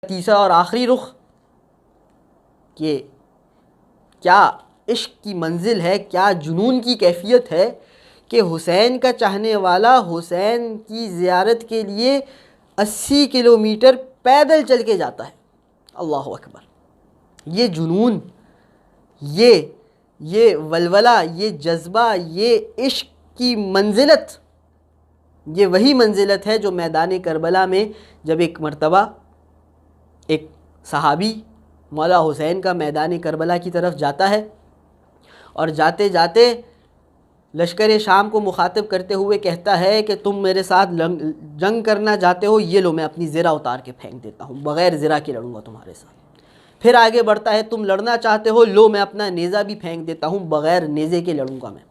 تیسرا اور آخری رخ کہ کیا عشق کی منزل ہے، کیا جنون کی کیفیت ہے کہ حسین کا چاہنے والا حسین کی زیارت کے لیے 80 کلومیٹر پیدل چل کے جاتا ہے۔ اللہ اکبر! یہ جنون، یہ ولولہ، یہ جذبہ، یہ عشق کی منزلت، یہ وہی منزلت ہے جو میدان کربلا میں جب ایک مرتبہ ایک صحابی مولا حسین کا میدان کربلا کی طرف جاتا ہے اور جاتے جاتے لشکر شام کو مخاطب کرتے ہوئے کہتا ہے کہ تم میرے ساتھ جنگ کرنا چاہتے ہو، یہ لو میں اپنی زرہ اتار کے پھینک دیتا ہوں، بغیر زرہ کے لڑوں گا تمہارے ساتھ۔ پھر آگے بڑھتا ہے، تم لڑنا چاہتے ہو، لو میں اپنا نیزہ بھی پھینک دیتا ہوں، بغیر نیزے کے لڑوں گا میں۔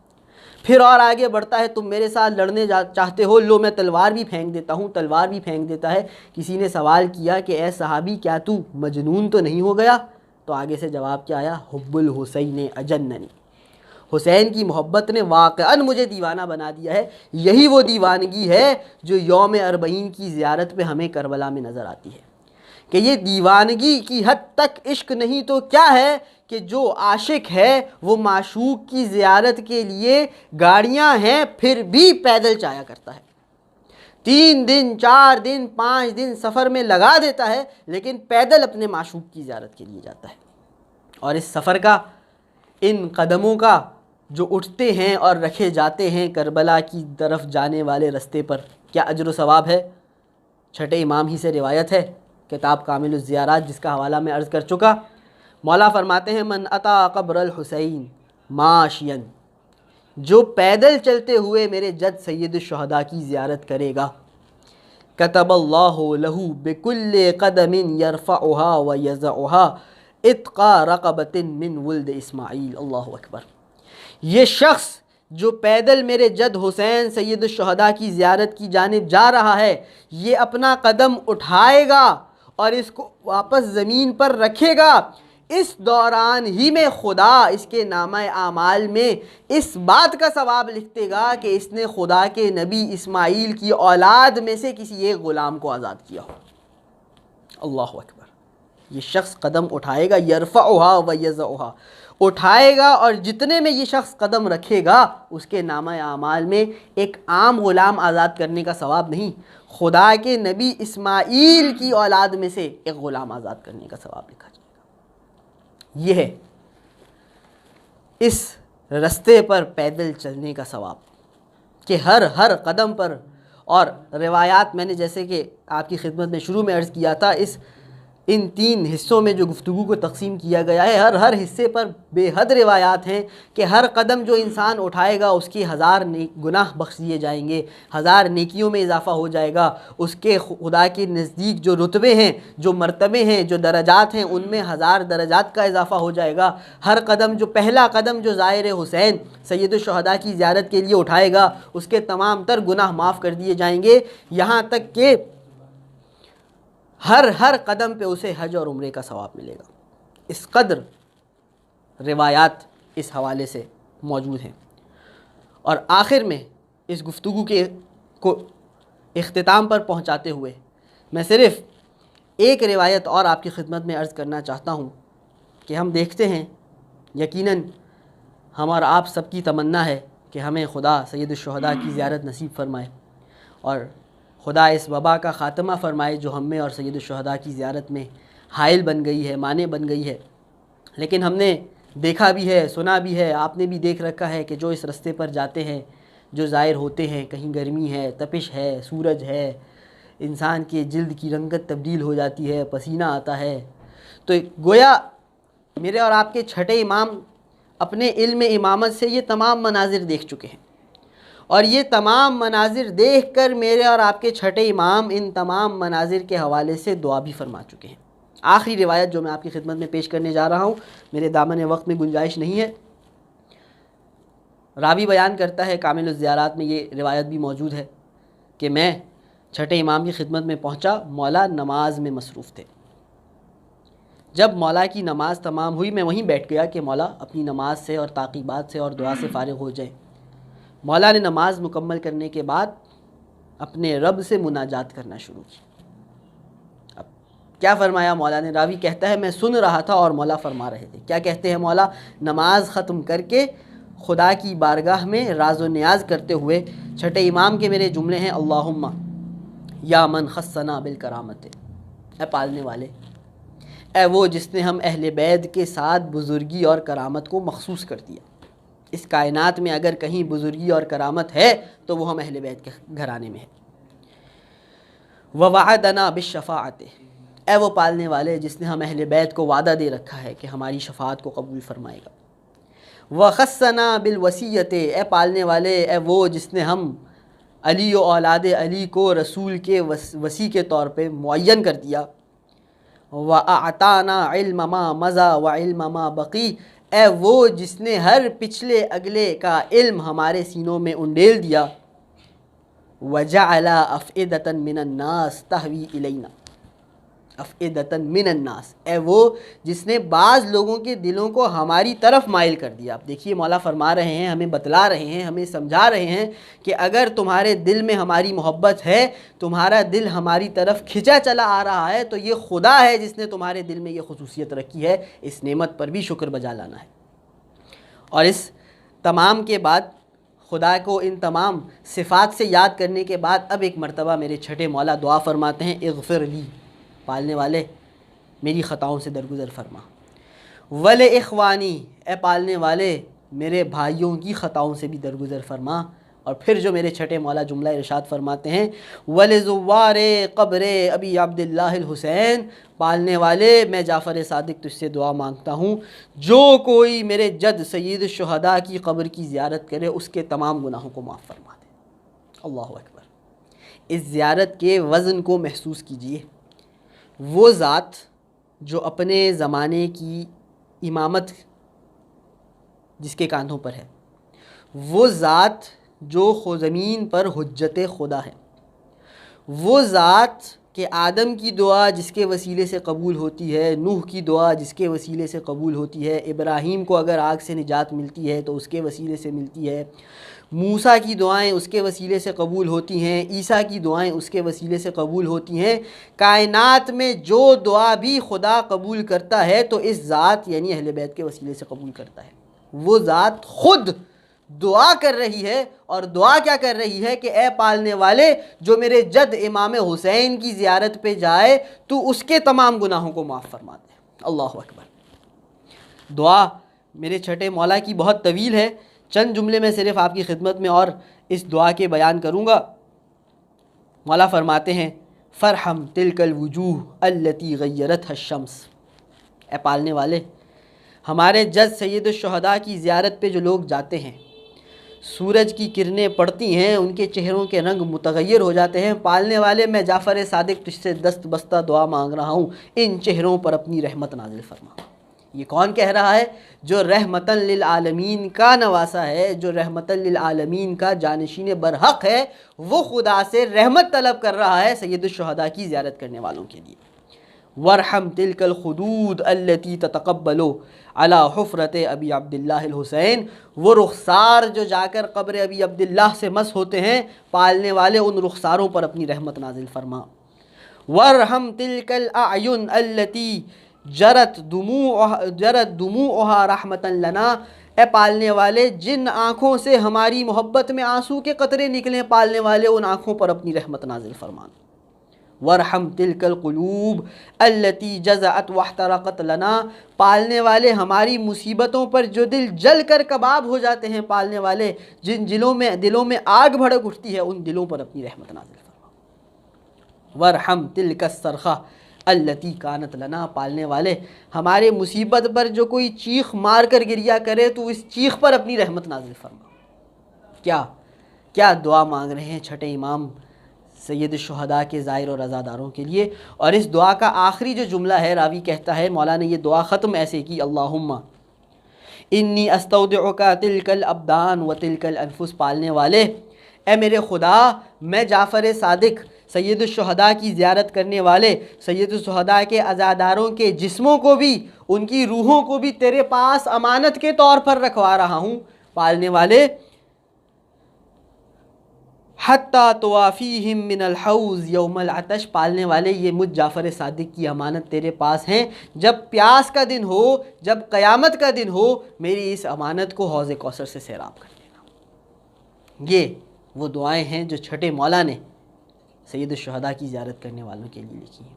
پھر اور آگے بڑھتا ہے، تم میرے ساتھ لڑنے چاہتے ہو، لو میں تلوار بھی پھینک دیتا ہوں، تلوار بھی پھینک دیتا ہے۔ کسی نے سوال کیا کہ اے صحابی کیا تو مجنون تو نہیں ہو گیا؟ تو آگے سے جواب کیا آیا؟ حب الحسین اجننی، حسین کی محبت نے واقعاً مجھے دیوانہ بنا دیا ہے۔ یہی وہ دیوانگی ہے جو یوم اربعین کی زیارت پہ ہمیں کربلا میں نظر آتی ہے کہ یہ دیوانگی کی حد تک عشق نہیں تو کیا ہے کہ جو عاشق ہے وہ معشوق کی زیارت کے لیے گاڑیاں ہیں پھر بھی پیدل جایا کرتا ہے، 3 دن 4 دن 5 دن سفر میں لگا دیتا ہے، لیکن پیدل اپنے معشوق کی زیارت کے لیے جاتا ہے۔ اور اس سفر کا، ان قدموں کا جو اٹھتے ہیں اور رکھے جاتے ہیں کربلا کی طرف جانے والے رستے پر، کیا اجر و ثواب ہے؟ چھٹے امام ہی سے روایت ہے، کتاب کامل الزیارات جس کا حوالہ میں عرض کر چکا، مولا فرماتے ہیں من اتا قبر الحسین ماشین، جو پیدل چلتے ہوئے میرے جد سید الشہداء کی زیارت کرے گا، کتب اللہ لہ بکل قدم یرفعها ویضعها اتقا رقبۃ من ولد اسماعیل۔ اللہ اکبر! یہ شخص جو پیدل میرے جد حسین سید الشہداء کی زیارت کی جانب جا رہا ہے، یہ اپنا قدم اٹھائے گا اور اس کو واپس زمین پر رکھے گا، اس دوران ہی میں خدا اس کے نامہ اعمال میں اس بات کا ثواب لکھ دے گا کہ اس نے خدا کے نبی اسماعیل کی اولاد میں سے کسی ایک غلام کو آزاد کیا ہو۔ اللہ اکبر! یہ شخص قدم اٹھائے گا، یرفعها ویضعها، اٹھائے گا، اور جتنے میں یہ شخص قدم رکھے گا اس کے نامہ اعمال میں ایک عام غلام آزاد کرنے کا ثواب نہیں، خدا کے نبی اسماعیل کی اولاد میں سے ایک غلام آزاد کرنے کا ثواب لکھا جائے گا۔ یہ ہے اس رستے پر پیدل چلنے کا ثواب کہ ہر قدم پر، اور روایات میں نے جیسے کہ آپ کی خدمت میں شروع میں عرض کیا تھا، ان 3 حصوں میں جو گفتگو کو تقسیم کیا گیا ہے، ہر حصے پر بے حد روایات ہیں کہ ہر قدم جو انسان اٹھائے گا اس کی 1000 گناہ بخش دیے جائیں گے، 1000 نیکیوں میں اضافہ ہو جائے گا، اس کے خدا کے نزدیک جو رتبے ہیں، جو مرتبے ہیں، جو درجات ہیں، ان میں 1000 درجات کا اضافہ ہو جائے گا۔ ہر قدم، جو پہلا قدم جو زائر حسین سید الشہداء کی زیارت کے لیے اٹھائے گا اس کے تمام تر گناہ معاف کر دیے جائیں گے، یہاں تک کہ ہر قدم پہ اسے حج اور عمرے کا ثواب ملے گا۔ اس قدر روایات اس حوالے سے موجود ہیں۔ اور آخر میں اس گفتگو کو اختتام پر پہنچاتے ہوئے میں صرف ایک روایت اور آپ کی خدمت میں عرض کرنا چاہتا ہوں کہ ہم دیکھتے ہیں، یقیناً ہم اور آپ سب کی تمنا ہے کہ ہمیں خدا سید الشہداء کی زیارت نصیب فرمائے اور خدا اس وبا کا خاتمہ فرمائے جو ہم میں اور سید الشہداء کی زیارت میں حائل بن گئی ہے، مانع بن گئی ہے۔ لیکن ہم نے دیکھا بھی ہے، سنا بھی ہے، آپ نے بھی دیکھ رکھا ہے کہ جو اس رستے پر جاتے ہیں، جو زائر ہوتے ہیں، کہیں گرمی ہے، تپش ہے، سورج ہے، انسان کے جلد کی رنگت تبدیل ہو جاتی ہے، پسینہ آتا ہے، تو گویا میرے اور آپ کے چھٹے امام اپنے علم امامت سے یہ تمام مناظر دیکھ چکے ہیں، اور یہ تمام مناظر دیکھ کر میرے اور آپ کے چھٹے امام ان تمام مناظر کے حوالے سے دعا بھی فرما چکے ہیں۔ آخری روایت جو میں آپ کی خدمت میں پیش کرنے جا رہا ہوں، میرے دامن وقت میں گنجائش نہیں ہے، راوی بیان کرتا ہے، کامل الزیارات میں یہ روایت بھی موجود ہے کہ میں چھٹے امام کی خدمت میں پہنچا، مولا نماز میں مصروف تھے۔ جب مولا کی نماز تمام ہوئی میں وہیں بیٹھ گیا کہ مولا اپنی نماز سے اور تعقیبات سے اور دعا سے فارغ ہو جائیں۔ مولا نے نماز مکمل کرنے کے بعد اپنے رب سے مناجات کرنا شروع کی۔ اب کیا فرمایا مولا نے؟ راوی کہتا ہے میں سن رہا تھا اور مولا فرما رہے تھے. کیا کہتے ہیں مولا؟ نماز ختم کر کے خدا کی بارگاہ میں راز و نیاز کرتے ہوئے چھٹے امام کے میرے جملے ہیں اللہم یا من خصنا بالکرامت، اے پالنے والے، اے وہ جس نے ہم اہل بیت کے ساتھ بزرگی اور کرامت کو مخصوص کر دیا. اس کائنات میں اگر کہیں بزرگی اور کرامت ہے تو وہ ہم اہل بیت کے گھرانے میں ہے. ووعدنا بالشفاعت، اے وہ پالنے والے جس نے ہم اہل بیت کو وعدہ دے رکھا ہے کہ ہماری شفاعت کو قبول فرمائے گا. وخصنا بالوصیت، اے پالنے والے، اے وہ جس نے ہم علی و اولاد علی کو رسول کے وصی کے طور پہ معین کر دیا. وَأَعْطَانَا عِلْمَ مَا مَضَى وَعِلْمَ مَا بَقِي، اے وہ جس نے ہر پچھلے اگلے کا علم ہمارے سینوں میں انڈیل دیا. وَجَعَلَ أَفْئِدَةً مِّنَ النَّاسِ تَهْوِي إِلَيْنَا، أَفْئِدَةً مِّنَ النَّاسِ، اے وہ جس نے بعض لوگوں کے دلوں کو ہماری طرف مائل کر دیا. اب دیکھیے مولا فرما رہے ہیں، ہمیں بتلا رہے ہیں، ہمیں سمجھا رہے ہیں کہ اگر تمہارے دل میں ہماری محبت ہے، تمہارا دل ہماری طرف کھنچا چلا آ رہا ہے، تو یہ خدا ہے جس نے تمہارے دل میں یہ خصوصیت رکھی ہے. اس نعمت پر بھی شکر بجا لانا ہے. اور اس تمام کے بعد خدا کو ان تمام صفات سے یاد کرنے کے بعد اب ایک مرتبہ میرے چھٹے مولا دعا فرماتے ہیں اغفر لی، پالنے والے میری خطاؤں سے درگزر فرما. وَلِإِخْوَانِي، اے پالنے والے میرے بھائیوں کی خطاؤں سے بھی درگزر فرما. اور پھر جو میرے چھٹے مولا جملہ ارشاد فرماتے ہیں وَلِزُوَّارِ قبر ابی عبداللہ الحسین، پالنے والے میں جعفر صادق تجھ سے دعا مانگتا ہوں جو کوئی میرے جد سید الشہداء کی قبر کی زیارت کرے اس کے تمام گناہوں کو معاف فرما دے. اللہ اکبر. اس زیارت کے وزن کو محسوس کیجئے. وہ ذات جو اپنے زمانے کی امامت جس کے کاندھوں پر ہے، وہ ذات جو زمین پر حجت خدا ہے، وہ ذات کہ آدم کی دعا جس کے وسیلے سے قبول ہوتی ہے، نوح کی دعا جس کے وسیلے سے قبول ہوتی ہے، ابراہیم کو اگر آگ سے نجات ملتی ہے تو اس کے وسیلے سے ملتی ہے، موسیٰ کی دعائیں اس کے وسیلے سے قبول ہوتی ہیں، عیسیٰ کی دعائیں اس کے وسیلے سے قبول ہوتی ہیں. کائنات میں جو دعا بھی خدا قبول کرتا ہے تو اس ذات یعنی اہل بیت کے وسیلے سے قبول کرتا ہے. وہ ذات خود دعا کر رہی ہے، اور دعا کیا کر رہی ہے کہ اے پالنے والے جو میرے جد امام حسین کی زیارت پہ جائے تو اس کے تمام گناہوں کو معاف فرما دے. اللہ اکبر. دعا میرے چھٹے مولا کی بہت طویل ہے، چند جملے میں صرف آپ کی خدمت میں اور اس دعا کے بیان کروں گا. مولا فرماتے ہیں فرحم تلک الوجوہ التی غیرتها الشمس، اے پالنے والے ہمارے جد سید الشہداء کی زیارت پہ جو لوگ جاتے ہیں، سورج کی کرنیں پڑتی ہیں، ان کے چہروں کے رنگ متغیر ہو جاتے ہیں. پالنے والے میں جعفر صادق تجھ سے دست بستہ دعا مانگ رہا ہوں، ان چہروں پر اپنی رحمت نازل فرما. یہ کون کہہ رہا ہے؟ جو رحمتاً للعالمین کا نواسا ہے، جو رحمتاً للعالمین کا جانشین برحق ہے، وہ خدا سے رحمت طلب کر رہا ہے سید الشہداء کی زیارت کرنے والوں کے لیے. وارحم تلک الخدود التی تتقبل علی حفرت ابی عبداللہ الحسین، وہ رخسار جو جا کر قبر ابی عبداللہ سے مس ہوتے ہیں، پالنے والے ان رخساروں پر اپنی رحمت نازل فرما. وارحم تلک الاعین التی جرت دموعها رحمتا لنا، اے پالنے والے جن آنکھوں سے ہماری محبت میں آنسو کے قطرے نکلیں، پالنے والے ان آنکھوں پر اپنی رحمت نازل فرما. وارحم تلک القلوب التی جزعت واحترقت لنا، پالنے والے ہماری مصیبتوں پر جو دل جل کر کباب ہو جاتے ہیں، پالنے والے جن دلوں میں آگ بھڑک اٹھتی ہے، ان دلوں پر اپنی رحمت نازل فرما. وارحم تلک الصرخہ التی کانت لنا، پالنے والے ہمارے مصیبت پر جو کوئی چیخ مار کر گریا کرے تو اس چیخ پر اپنی رحمت نازل فرما. کیا دعا مانگ رہے ہیں چھٹے امام سید الشہداء کے زائر اور عزاداروں کے لیے. اور اس دعا کا آخری جو جملہ ہے، راوی کہتا ہے مولا نے یہ دعا ختم ایسے کی اللہم انی استودعک تلک الابدان و تلک الانفس، پالنے والے اے میرے خدا میں جعفر صادق سید الشہداء کی زیارت کرنے والے سید الشہداء کے عزاداروں کے جسموں کو بھی، ان کی روحوں کو بھی تیرے پاس امانت کے طور پر رکھوا رہا ہوں. پالنے والے حتیٰ توافیہم من الحوض یوم العطش، پالنے والے یہ مجھ جعفر صادق کی امانت تیرے پاس ہیں، جب پیاس کا دن ہو، جب قیامت کا دن ہو، میری اس امانت کو حوض کوثر سے سیراب کر دینا۔ یہ وہ دعائیں ہیں جو چھٹے مولا نے سید الشہداء کی زیارت کرنے والوں کے لیے لکھی ہیں۔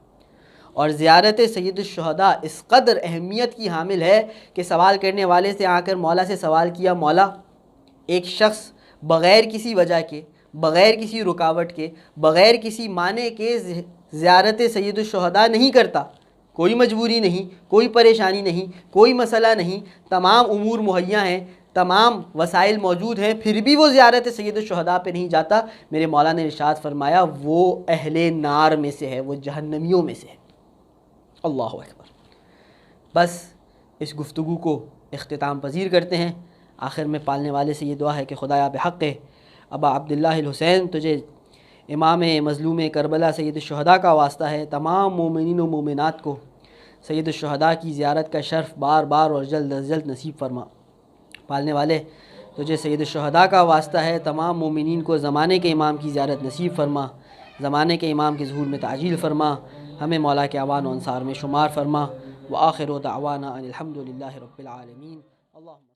اور زیارت سید الشہداء اس قدر اہمیت کی حامل ہے کہ سوال کرنے والے سے آ کر مولا سے سوال کیا، مولا ایک شخص بغیر کسی وجہ کے، بغیر کسی رکاوٹ کے، بغیر کسی معنی کے زیارت سید الشہداء نہیں کرتا، کوئی مجبوری نہیں، کوئی پریشانی نہیں، کوئی مسئلہ نہیں، تمام امور مہیا ہیں، تمام وسائل موجود ہیں، پھر بھی وہ زیارت سید الشہداء پہ نہیں جاتا، میرے مولا نے ارشاد فرمایا وہ اہل نار میں سے ہے، وہ جہنمیوں میں سے ہے۔ اللہ اکبر۔ بس اس گفتگو کو اختتام پذیر کرتے ہیں۔ آخر میں پالنے والے سے یہ دعا ہے کہ خدایا بحق ابا عبداللہ الحسین، تجھے امام مظلوم کربلا سید الشہداء کا واسطہ ہے، تمام مومنین و مومنات کو سید الشہداء کی زیارت کا شرف بار بار اور جلد از جلد نصیب فرما۔ پالنے والے تجھے سید الشہداء کا واسطہ ہے، تمام مومنین کو زمانے کے امام کی زیارت نصیب فرما، زمانے کے امام کے ظہور میں تعجیل فرما، ہمیں مولا کے اعوان و انصار میں شمار فرما۔ وآخر دعوانا ان الحمد للہ رب العالمین۔ اللہم